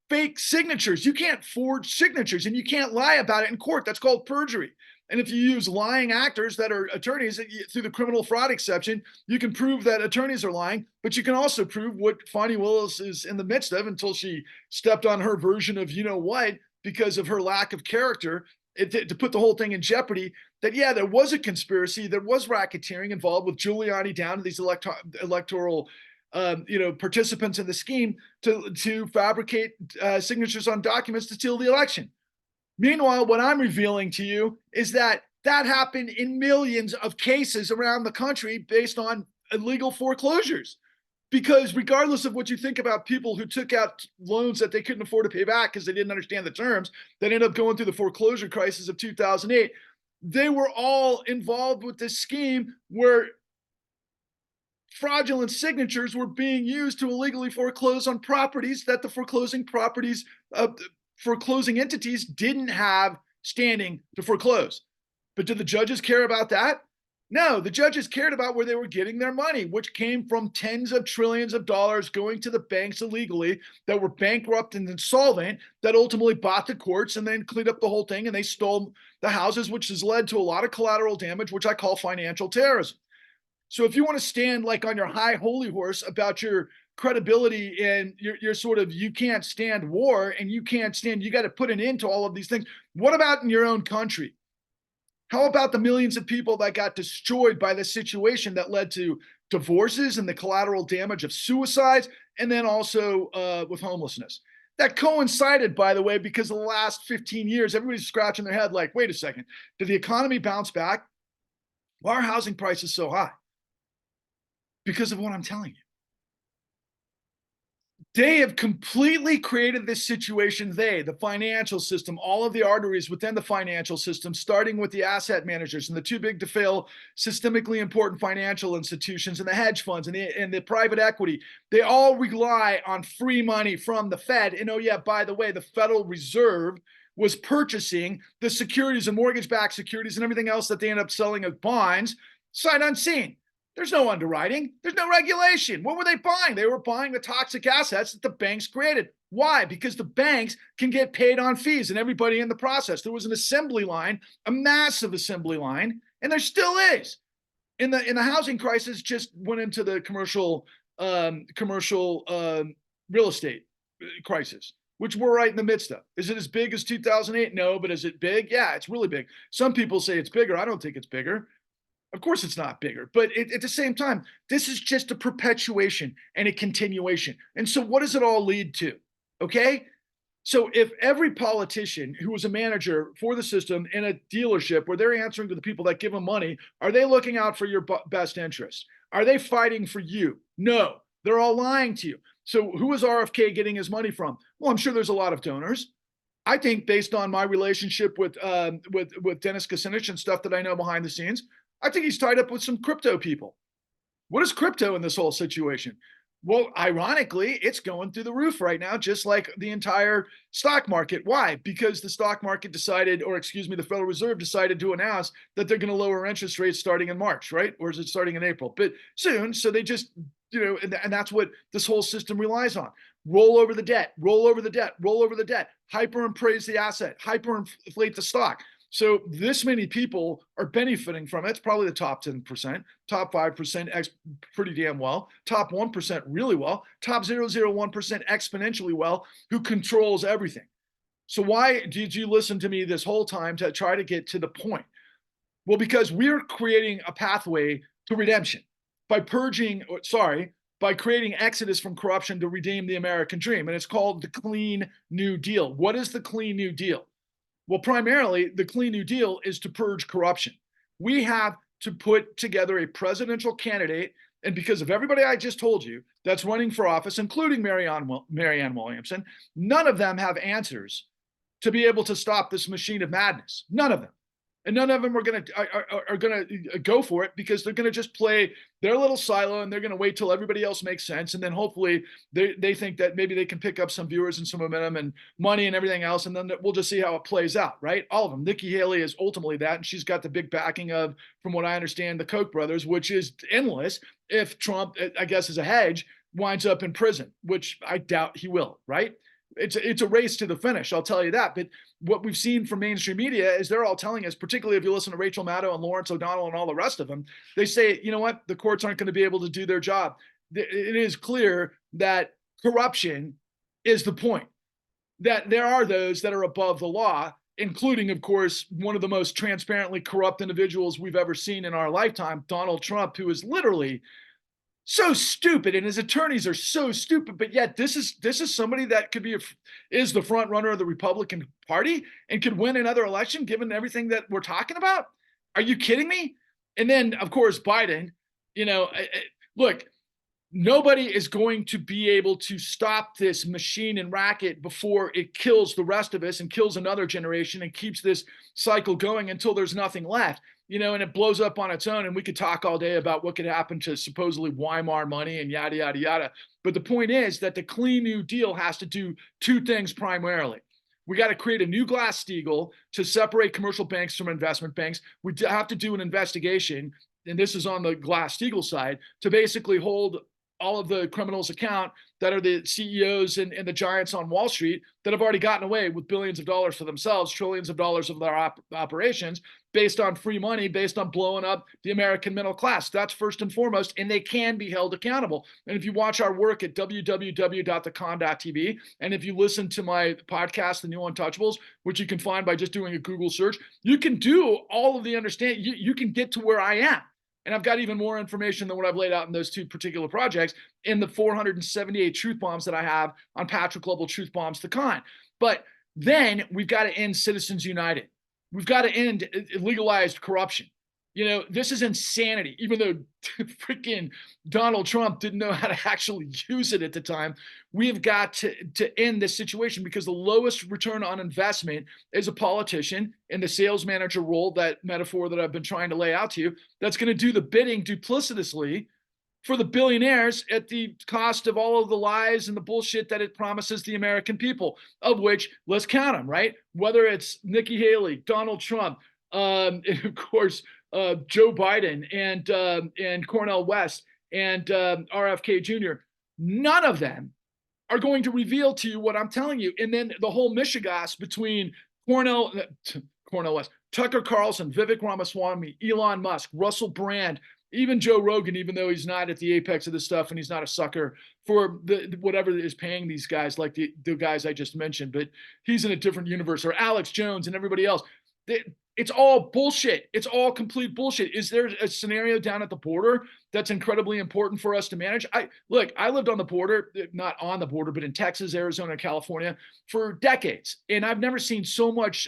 fake signatures. You can't forge signatures, and you can't lie about it in court. That's called perjury. And if you use lying actors that are attorneys through the criminal fraud exception, you can prove that attorneys are lying, but you can also prove what Fani Willis is in the midst of until she stepped on her version of you know what because of her lack of character to put the whole thing in jeopardy. That, yeah, there was a conspiracy, there was racketeering involved with Giuliani down to these electoral participants in the scheme to fabricate signatures on documents to steal the election. Meanwhile, what I'm revealing to you is that happened in millions of cases around the country based on illegal foreclosures. Because regardless of what you think about people who took out loans that they couldn't afford to pay back because they didn't understand the terms, that ended up going through the foreclosure crisis of 2008, they were all involved with this scheme where fraudulent signatures were being used to illegally foreclose on properties that the foreclosing entities didn't have standing to foreclose. But did the judges care about that? No, the judges cared about where they were getting their money, which came from tens of trillions of dollars going to the banks illegally that were bankrupt and insolvent, that ultimately bought the courts and then cleaned up the whole thing, and they stole the houses, which has led to a lot of collateral damage, which I call financial terrorism. So if you want to stand like on your high holy horse about your credibility and your sort of you can't stand war and you got to put an end to all of these things. What about in your own country? How about the millions of people that got destroyed by this situation that led to divorces and the collateral damage of suicides, and then also with homelessness? That coincided, by the way, because of the last 15 years, everybody's scratching their head like, wait a second, did the economy bounce back? Why are housing prices so high? Because of what I'm telling you. They have completely created this situation. The financial system, all of the arteries within the financial system, starting with the asset managers and the too big to fail systemically important financial institutions and the hedge funds and the private equity. They all rely on free money from the Fed. And oh yeah, by the way, the Federal Reserve was purchasing the securities and mortgage-backed securities and everything else that they end up selling as bonds, sight unseen. There's no underwriting. There's no regulation. What were they buying? They were buying the toxic assets that the banks created. Why? Because the banks can get paid on fees and everybody in the process. There was an assembly line, a massive assembly line, and there still is. In the housing crisis, just went into the commercial real estate crisis, which we're right in the midst of. Is it as big as 2008? No, but is it big? Yeah, it's really big. Some people say it's bigger. I don't think it's bigger. Of course it's not bigger, but at the same time, this is just a perpetuation and a continuation. And so what does it all lead to? Okay? So if every politician who was a manager for the system in a dealership where they're answering to the people that give them money, are they looking out for your best interests? Are they fighting for you? No, they're all lying to you. So who is RFK getting his money from? Well, I'm sure there's a lot of donors. I think based on my relationship with Dennis Kucinich and stuff that I know behind the scenes, I think he's tied up with some crypto people. What is crypto in this whole situation? Well, ironically, it's going through the roof right now, just like the entire stock market. Why? Because the stock market decided, or excuse me, the Federal Reserve decided to announce that they're going to lower interest rates starting in March, right? Or is it starting in April? But soon. So they just, and that's what this whole system relies on. Roll over the debt, roll over the debt, roll over the debt, hyperinflate the asset, hyperinflate the stock. So this many people are benefiting from it. It's probably the top 10%, top 5% pretty damn well, top 1% really well, top 0.001% exponentially well, who controls everything. So why did you listen to me this whole time to try to get to the point? Well, because we're creating a pathway to redemption by creating exodus from corruption to redeem the American dream. And it's called the Clean New Deal. What is the Clean New Deal? Well, primarily, the Clean New Deal is to purge corruption. We have to put together a presidential candidate, and because of everybody I just told you that's running for office, including Marianne Williamson, none of them have answers to be able to stop this machine of madness. None of them. And none of them are going to go for it because they're going to just play their little silo and they're going to wait till everybody else makes sense. And then hopefully they think that maybe they can pick up some viewers and some momentum and money and everything else. And then we'll just see how it plays out, right? All of them. Nikki Haley is ultimately that. And she's got the big backing of, from what I understand, the Koch brothers, which is endless. If Trump, I guess, is a hedge, winds up in prison, which I doubt he will, right? It's a race to the finish, I'll tell you that. But what we've seen from mainstream media is they're all telling us, particularly if you listen to Rachel Maddow and Lawrence O'Donnell and all the rest of them, they say, you know what, the courts aren't going to be able to do their job. It is clear that corruption is the point, that there are those that are above the law, including, of course, one of the most transparently corrupt individuals we've ever seen in our lifetime, Donald Trump, who is literally so stupid, and his attorneys are so stupid. But yet, this is somebody that could be is the front runner of the Republican Party and could win another election, given everything that we're talking about. Are you kidding me? And then, of course, Biden. Look, nobody is going to be able to stop this machine and racket before it kills the rest of us and kills another generation and keeps this cycle going until there's nothing left. And it blows up on its own. And we could talk all day about what could happen to supposedly Weimar money and yada, yada, yada. But the point is that the Clean New Deal has to do two things primarily. We got to create a new Glass-Steagall to separate commercial banks from investment banks. We have to do an investigation, and this is on the Glass-Steagall side, to basically hold all of the criminals account that are the CEOs and the giants on Wall Street that have already gotten away with billions of dollars for themselves, trillions of dollars of their operations based on free money, based on blowing up the American middle class. That's first and foremost, and they can be held accountable. And if you watch our work at www.thecon.tv, and if you listen to my podcast, The New Untouchables, which you can find by just doing a Google search, you can do all of the understanding. You can get to where I am. And I've got even more information than what I've laid out in those two particular projects in the 478 truth bombs that I have on Patrick Global Truth Bombs, the con. But then we've got to end Citizens United. We've got to end legalized corruption. This is insanity, even though freaking Donald Trump didn't know how to actually use it at the time. We've got to end this situation, because the lowest return on investment is a politician in the sales manager role, that metaphor that I've been trying to lay out to you, that's going to do the bidding duplicitously for the billionaires at the cost of all of the lies and the bullshit that it promises the American people, of which, let's count them, right? Whether it's Nikki Haley, Donald Trump, and of course, Joe Biden and Cornel West and RFK Jr., none of them are going to reveal to you what I'm telling you. And then the whole mishigas between Cornel West, Tucker Carlson, Vivek Ramaswamy, Elon Musk, Russell Brand, even Joe Rogan, even though he's not at the apex of this stuff and he's not a sucker for whatever is paying these guys, like the guys I just mentioned, but he's in a different universe, or Alex Jones and everybody else. It's all bullshit. It's all complete bullshit. Is there a scenario down at the border that's incredibly important for us to manage? I lived on the border, not on the border, but in Texas, Arizona, California for decades. And I've never seen so much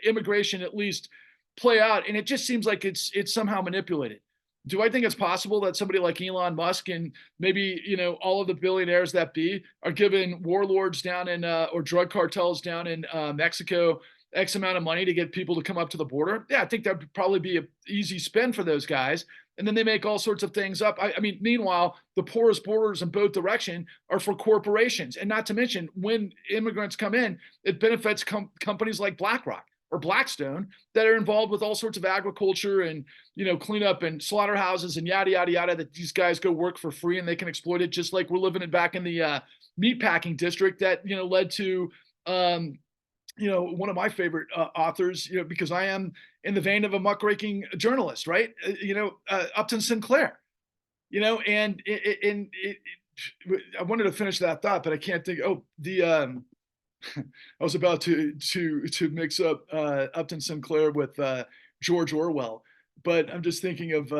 immigration, at least, play out. And it just seems like it's somehow manipulated. Do I think it's possible that somebody like Elon Musk and maybe, all of the billionaires that be are giving warlords down in or drug cartels down in Mexico X amount of money to get people to come up to the border? Yeah, I think that would probably be an easy spend for those guys. And then they make all sorts of things up. I mean, meanwhile, the poorest borders in both directions are for corporations. And not to mention, when immigrants come in, it benefits companies like BlackRock or Blackstone that are involved with all sorts of agriculture and, cleanup and slaughterhouses and yada, yada, yada, that these guys go work for free and they can exploit it, just like we're living it back in the meatpacking district that, led to, one of my favorite authors, because I am in the vein of a muckraking journalist, right? Upton Sinclair, and I wanted to finish that thought, but I can't think. I was about to mix up Upton Sinclair with George Orwell, but I'm just thinking of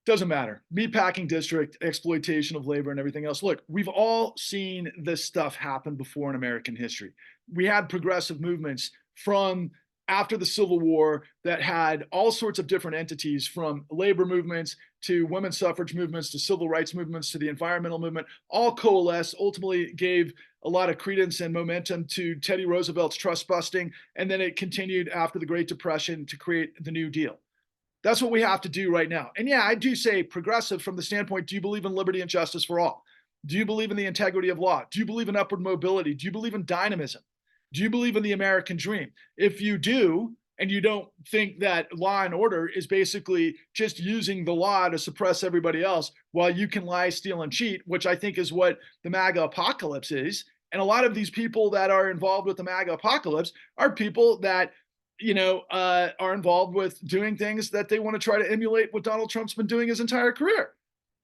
doesn't matter. Meatpacking district, exploitation of labor and everything else. Look, we've all seen this stuff happen before in American history. We had progressive movements from after the Civil War that had all sorts of different entities, from labor movements to women's suffrage movements to civil rights movements to the environmental movement, all coalesced, ultimately gave a lot of credence and momentum to Teddy Roosevelt's trust busting. And then it continued after the Great Depression to create the New Deal. That's what we have to do right now. And yeah, I do say progressive from the standpoint, do you believe in liberty and justice for all? Do you believe in the integrity of law? Do you believe in upward mobility? Do you believe in dynamism? Do you believe in the American dream? If you do, and you don't think that law and order is basically just using the law to suppress everybody else while you can lie, steal, and cheat, which I think is what the MAGA apocalypse is. And a lot of these people that are involved with the MAGA apocalypse are people that are involved with doing things that they want to try to emulate what Donald Trump's been doing his entire career.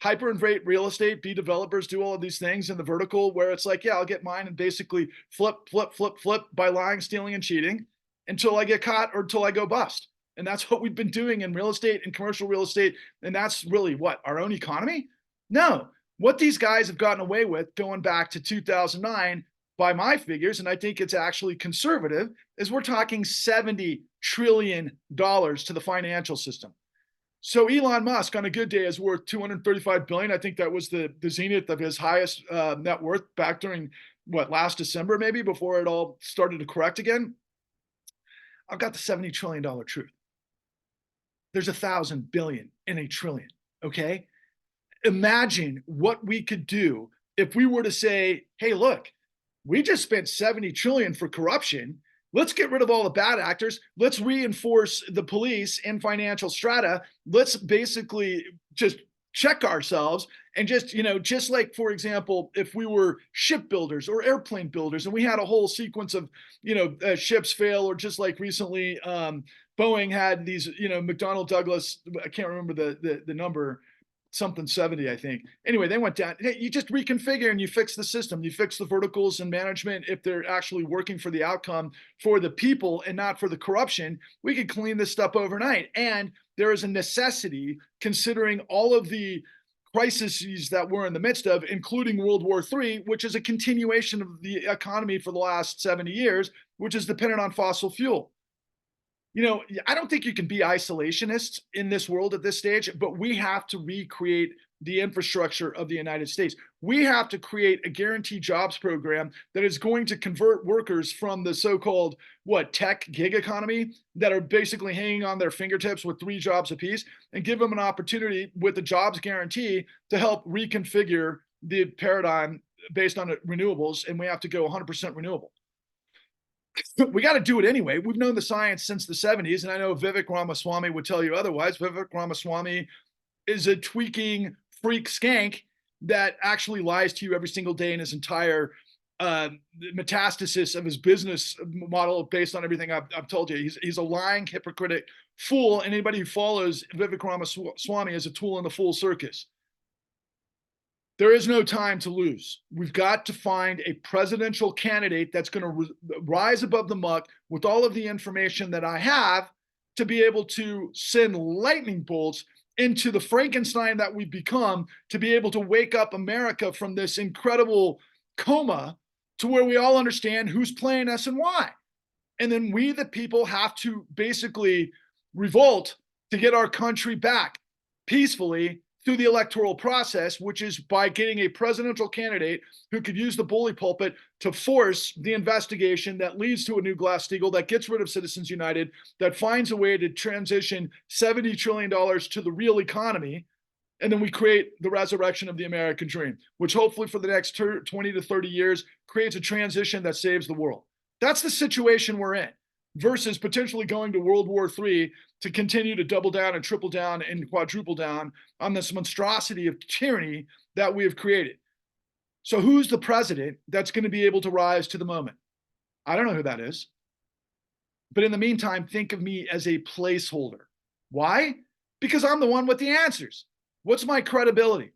Hyperinflate real estate, be developers, do all of these things in the vertical where it's like, yeah, I'll get mine and basically flip, flip, flip, flip by lying, stealing, and cheating until I get caught or until I go bust. And that's what we've been doing in real estate and commercial real estate. And that's really what, our own economy? No. What these guys have gotten away with going back to 2009, by my figures, and I think it's actually conservative, is we're talking $70 trillion to the financial system. So Elon Musk on a good day is worth 235 billion. I think that was the zenith of his highest net worth back during last December, maybe before it all started to correct again. I've got the $70 trillion truth. There's 1,000 billion in a trillion. Okay. Imagine what we could do if we were to say, hey, look, we just spent 70 trillion for corruption. Let's get rid of all the bad actors. Let's reinforce the police and financial strata. Let's basically just check ourselves and just like, for example, if we were shipbuilders or airplane builders and we had a whole sequence of, ships fail, or just like recently, Boeing had these, McDonnell Douglas, I can't remember the number, something 70, I think. Anyway, they went down. Hey, you just reconfigure and you fix the system. You fix the verticals and management. If they're actually working for the outcome for the people and not for the corruption, we could clean this stuff overnight. And there is a necessity, considering all of the crises that we're in the midst of, including World War III, which is a continuation of the economy for the last 70 years, which is dependent on fossil fuel. I don't think you can be isolationists in this world at this stage, but we have to recreate the infrastructure of the United States. We have to create a guaranteed jobs program that is going to convert workers from the so-called tech gig economy that are basically hanging on their fingertips with 3 jobs apiece, and give them an opportunity with the jobs guarantee to help reconfigure the paradigm based on renewables. And we have to go 100% renewable. We got to do it anyway. We've known the science since the 70s, and I know Vivek Ramaswamy would tell you otherwise. Vivek Ramaswamy is a tweaking freak skank that actually lies to you every single day in his entire metastasis of his business model based on everything I've told you. He's a lying, hypocritic fool, and anybody who follows Vivek Ramaswamy is a tool in the fool circus. There is no time to lose. We've got to find a presidential candidate that's going to rise above the muck with all of the information that I have to be able to send lightning bolts into the Frankenstein that we've become, to be able to wake up America from this incredible coma to where we all understand who's playing us and why. And then we, the people, have to basically revolt to get our country back peacefully through the electoral process, which is by getting a presidential candidate who could use the bully pulpit to force the investigation that leads to a new Glass-Steagall, that gets rid of Citizens United, that finds a way to transition $70 trillion to the real economy. And then we create the resurrection of the American dream, which hopefully for the next 20 to 30 years creates a transition that saves the world. That's the situation we're in, versus potentially going to World War III to continue to double down and triple down and quadruple down on this monstrosity of tyranny that we have created. So who's the president that's going to be able to rise to the moment? I don't know who that is. But in the meantime, think of me as a placeholder. Why? Because I'm the one with the answers. What's my credibility?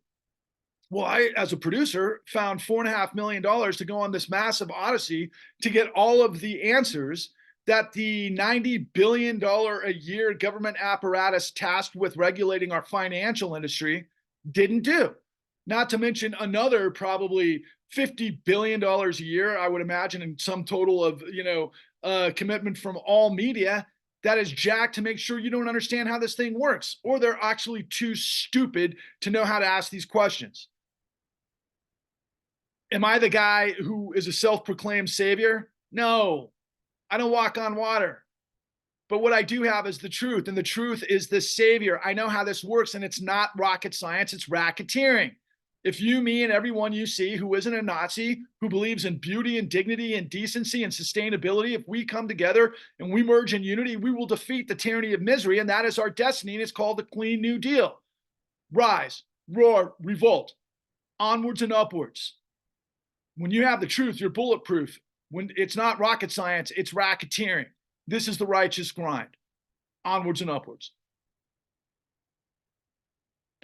Well, I, as a producer, found $4.5 million to go on this massive odyssey to get all of the answers that the $90 billion a year government apparatus tasked with regulating our financial industry didn't do. Not to mention another probably $50 billion a year, I would imagine, in some total of, commitment from all media that is jacked to make sure you don't understand how this thing works, or they're actually too stupid to know how to ask these questions. Am I the guy who is a self-proclaimed savior? No. I don't walk on water. But what I do have is the truth, and the truth is the savior. I know how this works, and it's not rocket science, it's racketeering. If you, me, and everyone you see who isn't a Nazi, who believes in beauty and dignity and decency and sustainability, if we come together and we merge in unity, we will defeat the tyranny of misery. And that is our destiny. And it's called the Clean New Deal. Rise, roar, revolt, onwards and upwards. When you have the truth, you're bulletproof. When it's not rocket science, it's racketeering. This is the righteous grind. Onwards and upwards.